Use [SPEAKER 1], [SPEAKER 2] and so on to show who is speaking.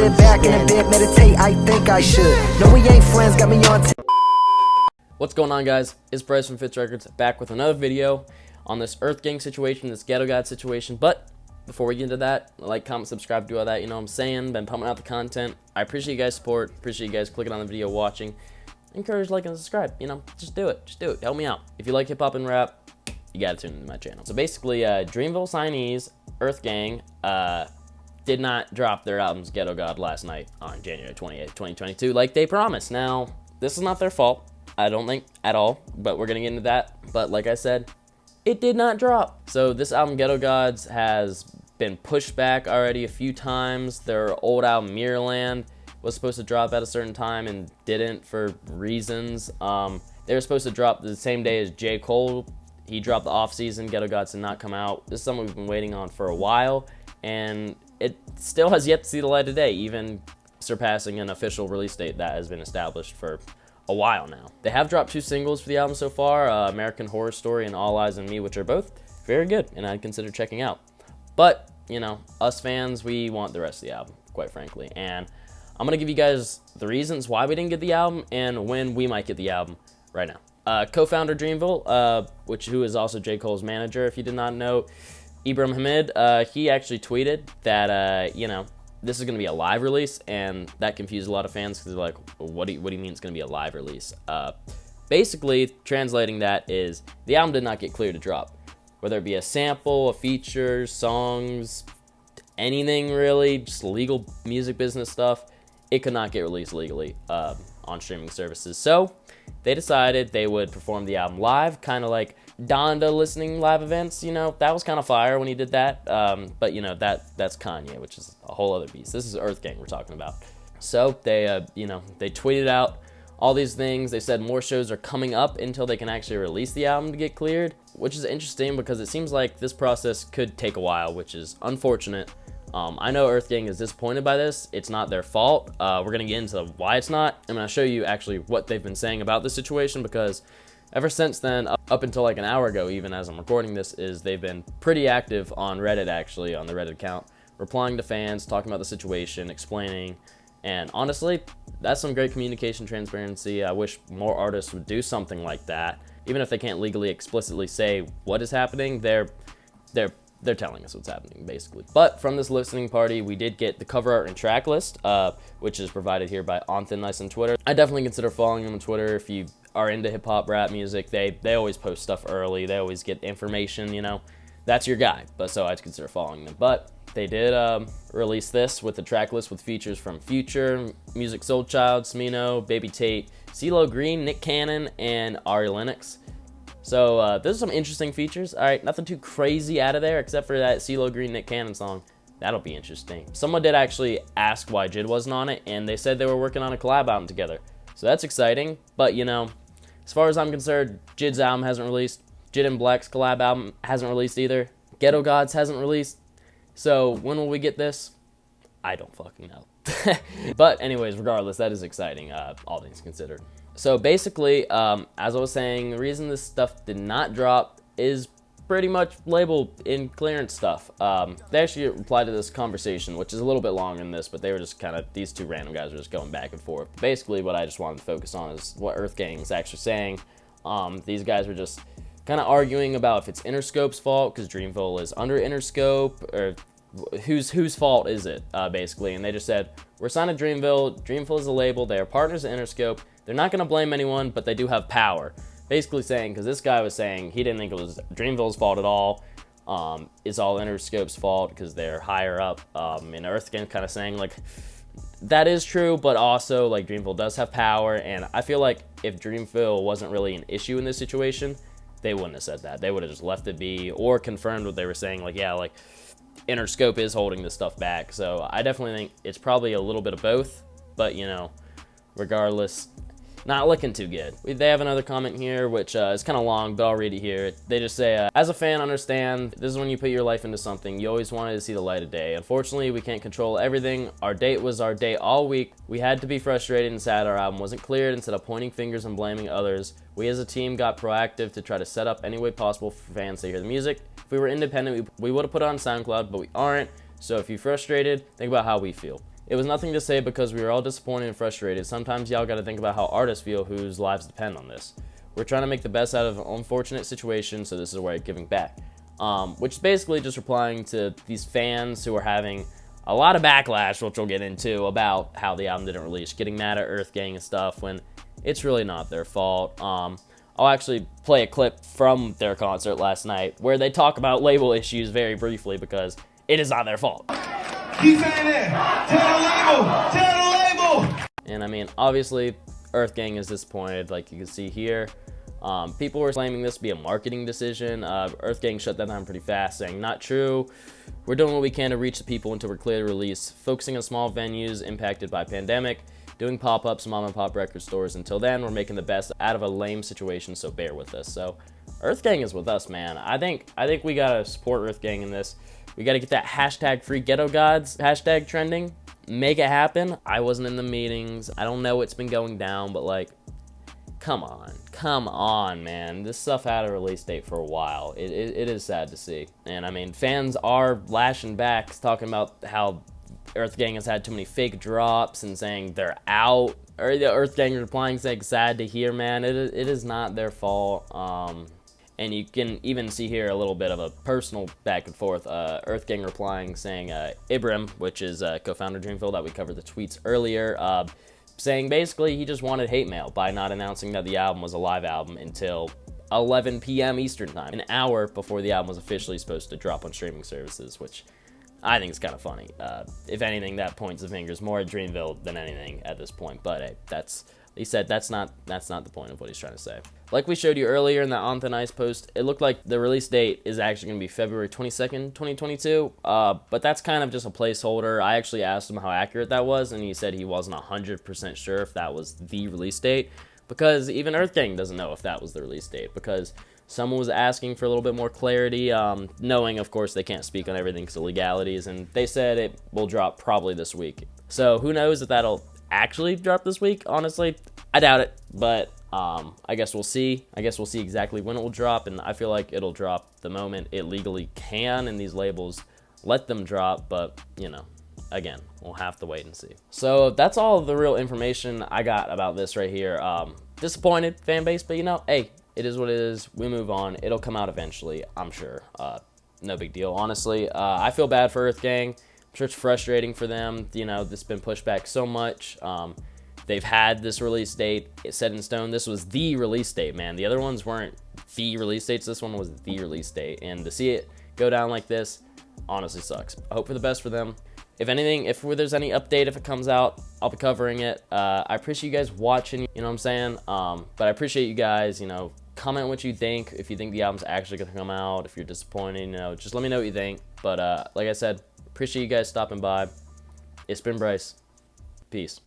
[SPEAKER 1] Back in a bit, meditate, I think I should. No, we ain't friends, got me on.
[SPEAKER 2] What's going on, guys? It's Bryce from Fitz Records, back with another video on this EarthGang situation, this Ghetto God situation. But before we get into that, like, comment, subscribe, do all that, you know what I'm saying? Been pumping out the content. I appreciate you guys' support, appreciate you guys clicking on the video, watching. Encourage, like, and subscribe, you know, just do it, help me out. If you like hip-hop and rap, you gotta tune into my channel. So basically, Dreamville signees, EarthGang, did not drop their albums Ghetto God last night on January 28th, 2022, like they promised. Now, this is not their fault, I don't think, at all, but we're gonna get into that. But like I said, it did not drop. So this album, Ghetto Gods, has been pushed back already a few times. Their old album, Mirrorland, was supposed to drop at a certain time and didn't for reasons. They were supposed to drop the same day as J. Cole. He dropped the off-season, Ghetto Gods did not come out. This is something we've been waiting on for a while, and it still has yet to see the light of day, even surpassing an official release date that has been established for a while now. They have dropped 2 singles for the album so far, American Horror Story and All Eyes on Me, which are both very good and I'd consider checking out. But, you know, us fans, we want the rest of the album, quite frankly. And I'm going to give you guys the reasons why we didn't get the album and when we might get the album right now. Co-founder Dreamville, who is also J. Cole's manager, if you did not know, Ibrahim Hamid, he actually tweeted that, you know, this is going to be a live release, and that confused a lot of fans because they're like, what do you mean it's going to be a live release? Basically, translating that is the album did not get cleared to drop. Whether it be a sample, a feature, songs, anything really, just legal music business stuff, it could not get released legally on streaming services. So they decided they would perform the album live, kind of like Donda listening live events. You know, that was kind of fire when he did that. But you know, that's Kanye, which is a whole other beast. This is EarthGang we're talking about. So they, you know, they tweeted out all these things. They said more shows are coming up until they can actually release the album to get cleared, which is interesting because it seems like this process could take a while, which is unfortunate. I know EarthGang is disappointed by this. It's not their fault. We're going to get into why it's not. I'm going to show you actually what they've been saying about this situation, because ever since then, up until like an hour ago, even as I'm recording this, they've been pretty active on Reddit, actually, on the Reddit account, replying to fans, talking about the situation, explaining, and honestly, that's some great communication transparency. I wish more artists would do something like that. Even if they can't legally explicitly say what is happening, they're telling us what's happening, basically. But from this listening party, we did get the cover art and track list, which is provided here by On Thin Nice on Twitter. I definitely consider following them on Twitter if you are into hip-hop, rap music. They always post stuff early. They always get information, you know. That's your guy, but so I'd consider following them. But they did release this with the track list with features from Future, Musiq Soulchild, Smino, Baby Tate, CeeLo Green, Nick Cannon, and Ari Lennox. So there's some interesting features. All right, nothing too crazy out of there except for that CeeLo Green, Nick Cannon song. That'll be interesting. Someone did actually ask why Jid wasn't on it, and they said they were working on a collab album together. So that's exciting, but you know, as far as I'm concerned, Jid's album hasn't released. Jid and Black's collab album hasn't released either. Ghetto Gods hasn't released. So when will we get this? I don't fucking know. But anyways, regardless, that is exciting, all things considered. So basically, as I was saying, the reason this stuff did not drop is pretty much labeled in clearance stuff. They actually replied to this conversation, which is a little bit long in this, but they were just kind of, these two random guys were just going back and forth. Basically, what I just wanted to focus on is what EarthGang is actually saying. These guys were just kind of arguing about if it's Interscope's fault, because Dreamville is under Interscope, or whose fault is it, basically. And they just said, we're signed to Dreamville. Dreamville is a label. They are partners at Interscope. They're not going to blame anyone, but they do have power. Basically saying, because this guy was saying he didn't think it was Dreamville's fault at all. It's all Interscope's fault because they're higher up. And EarthGang kind of saying, like, that is true, but also, like, Dreamville does have power. And I feel like if Dreamville wasn't really an issue in this situation, they wouldn't have said that. They would have just left it be or confirmed what they were saying, like, yeah, like, Interscope is holding this stuff back. So I definitely think it's probably a little bit of both, but, you know, regardless, not looking too good. They have another comment here, which is kind of long, but I'll read it here. They just say, as a fan, understand, this is when you put your life into something. You always wanted to see the light of day. Unfortunately, we can't control everything. Our date was our date all week. We had to be frustrated and sad our album wasn't cleared. Instead of pointing fingers and blaming others, we as a team got proactive to try to set up any way possible for fans to hear the music. If we were independent, we would have put it on SoundCloud, but we aren't. So if you're frustrated, think about how we feel. It was nothing to say because we were all disappointed and frustrated. Sometimes y'all gotta think about how artists feel whose lives depend on this. We're trying to make the best out of an unfortunate situation, so this is a way of giving back. Which is basically just replying to these fans who are having a lot of backlash, which we'll get into, about how the album didn't release, getting mad at EarthGang and stuff when it's really not their fault. I'll actually play a clip from their concert last night where they talk about label issues very briefly because it is not their fault.
[SPEAKER 3] Keep saying that. Tell the label. Tell the label.
[SPEAKER 2] And I mean, obviously, EarthGang is disappointed, like you can see here. People were claiming this to be a marketing decision. EarthGang shut that down pretty fast, saying, not true. We're doing what we can to reach the people until we're clear to release, focusing on small venues impacted by pandemic, doing pop-ups, mom and pop record stores. Until then, we're making the best out of a lame situation, so bear with us. So EarthGang is with us, man. I think we gotta support EarthGang in this. We gotta get that hashtag free ghetto gods hashtag trending. Make it happen. I wasn't in the meetings. I don't know what's been going down, but like, come on, man. This stuff had a release date for a while. It is sad to see. And I mean, fans are lashing back, talking about how EarthGang has had too many fake drops and saying they're out. Or the EarthGang replying saying, sad to hear, man. It is not their fault. And you can even see here a little bit of a personal back and forth. EarthGang replying saying, Ibram, which is co-founder Dreamfield, that we covered the tweets earlier, saying basically he just wanted hate mail by not announcing that the album was a live album until 11 p.m. Eastern time, an hour before the album was officially supposed to drop on streaming services, which I think is kind of funny. If anything, that points the fingers more at Dreamfield than anything at this point, but hey, he said that's not the point of what he's trying to say. Like we showed you earlier in the On Thin Ice post, it looked like the release date is actually going to be February 22nd, 2022, but that's kind of just a placeholder. I actually asked him how accurate that was, and he said he wasn't 100% sure if that was the release date, because even EarthGang doesn't know if that was the release date, because someone was asking for a little bit more clarity, knowing, of course, they can't speak on everything because of legalities, and they said it will drop probably this week. So who knows if that'll actually drop this week? Honestly, I doubt it, but I guess we'll see. I guess we'll see exactly when it will drop, and I feel like it'll drop the moment it legally can, and these labels let them drop, but, you know, again, we'll have to wait and see. So that's all the real information I got about this right here. Disappointed fan base, but you know, hey, it is what it is. We move on. It'll come out eventually, I'm sure. No big deal, honestly. I feel bad for EarthGang. I'm sure it's frustrating for them. You know, this has been pushed back so much. They've had this release date set in stone. This was the release date, man. The other ones weren't the release dates. This one was the release date. And to see it go down like this, honestly sucks. I hope for the best for them. If anything, if there's any update, if it comes out, I'll be covering it. I appreciate you guys watching, you know what I'm saying? But I appreciate you guys, you know, comment what you think. If you think the album's actually gonna come out, if you're disappointed, you know, just let me know what you think. But like I said, appreciate you guys stopping by. It's been Bryce. Peace.